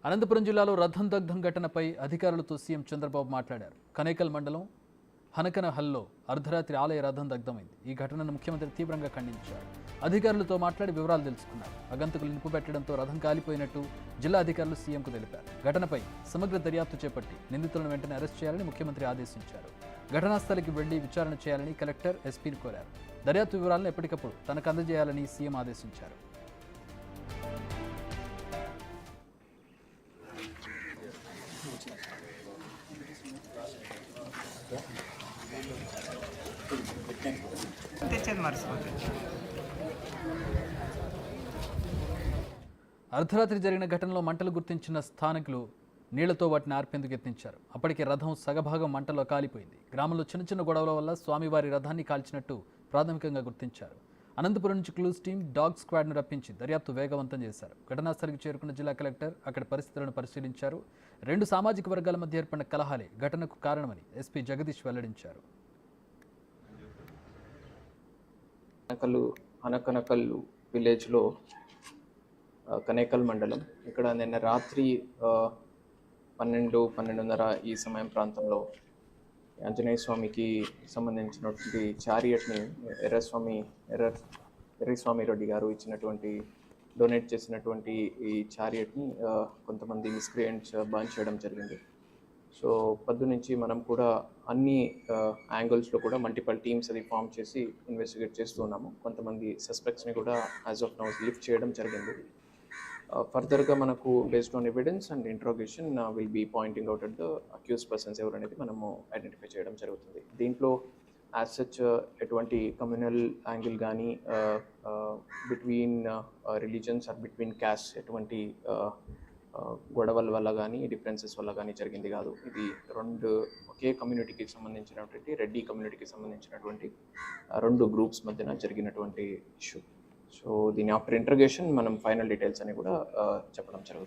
అనంతపురం జిల్లాలో రథం దగ్ధం ఘటనపై అధికారులతో సీఎం చంద్రబాబు మాట్లాడారు. కనేకల్ మండలం హనకనహల్లో అర్ధరాత్రి ఆలయ రథం దగ్ధమైంది. ఈ ఘటనను ముఖ్యమంత్రి తీవ్రంగా ఖండించారు. అధికారులతో మాట్లాడి వివరాలు తెలుసుకున్నారు. అగంతకులు నిప్పు పెట్టడంతో రథం కాలిపోయినట్టు జిల్లా అధికారులు సీఎంకు తెలిపారు. ఘటనపై సమగ్ర దర్యాప్తు చేపట్టి నిందితులను వెంటనే అరెస్ట్ చేయాలని ముఖ్యమంత్రి ఆదేశించారు. ఘటనా స్థలికి వెళ్లి విచారణ చేయాలని కలెక్టర్ ఎస్పీని కోరారు. దర్యాప్తు వివరాలను ఎప్పటికప్పుడు తనకు అందజేయాలని సీఎం ఆదేశించారు. అర్ధరాత్రి జరిగిన ఘటనలో మంటలు గుర్తించిన స్థానికులు నీళ్లతో వాటిని ఆర్పేందుకు యత్నించారు. అప్పటికే రథం సగభాగం మంటల్లో కాలిపోయింది. గ్రామంలో చిన్న చిన్న గొడవల వల్ల స్వామివారి రథాన్ని కాల్చినట్టు ప్రాథమికంగా గుర్తించారు. అనంతపురం నుంచి క్లూస్ టీం డాగ్ స్క్వాడ్ను రప్పించి దర్యాప్తు వేగవంతం చేశారు. ఘటనా స్థలికి చేరుకున్న జిల్లా కలెక్టర్ అక్కడి పరిస్థితులను పరిశీలించారు. రెండు సామాజిక వర్గాల మధ్య ఏర్పడిన కలహాలే ఘటనకు కారణమని ఎస్పీ జగదీష్ వెల్లడించారు. అనకనకల్లు విలేజ్లో కనేకల్ మండలం ఇక్కడ నిన్న రాత్రి 12-12:30 ఈ సమయం ప్రాంతంలో ఆంజనేయ స్వామికి సంబంధించినటువంటి చారియట్ని ఎర్రస్వామి రెడ్డి గారు ఇచ్చినటువంటి డొనేట్ చేసినటువంటి ఈ చారియట్ని కొంతమంది మిస్క్రియంట్స్ బర్న్ చేయడం జరిగింది. సో పొద్దు నుంచి మనం కూడా అన్ని యాంగిల్స్లో కూడా మల్టిపల్ టీమ్స్ అది ఫామ్ చేసి ఇన్వెస్టిగేట్ చేస్తూ ఉన్నాము. కొంతమంది సస్పెక్ట్స్ని కూడా యాజ్ ఆఫ్ నౌ లిఫ్ట్ చేయడం జరిగింది. ఫర్దర్గా మనకు based on evidence and interrogation will be pointing out at the accused persons ఎవరనేది మనము ఐడెంటిఫై చేయడం జరుగుతుంది. దీంట్లో యాజ్ సచ్ ఎటువంటి కమ్యూనల్ యాంగిల్ కానీ between religions or between caste ఎటువంటి గొడవల వల్ల కానీ డిఫరెన్సెస్ వల్ల కానీ జరిగింది కాదు. ఇది ఒకే కమ్యూనిటీకి సంబంధించినటువంటి రెడ్డి కమ్యూనిటీకి సంబంధించినటువంటి రెండు గ్రూప్స్ మధ్యన జరిగినటువంటి ఇష్యూ. సో దీని ఆఫ్టర్ ఇంటర్గేషన్ మనం ఫైనల్ డీటెయిల్స్ అని కూడా చెప్పడం జరుగుతుంది.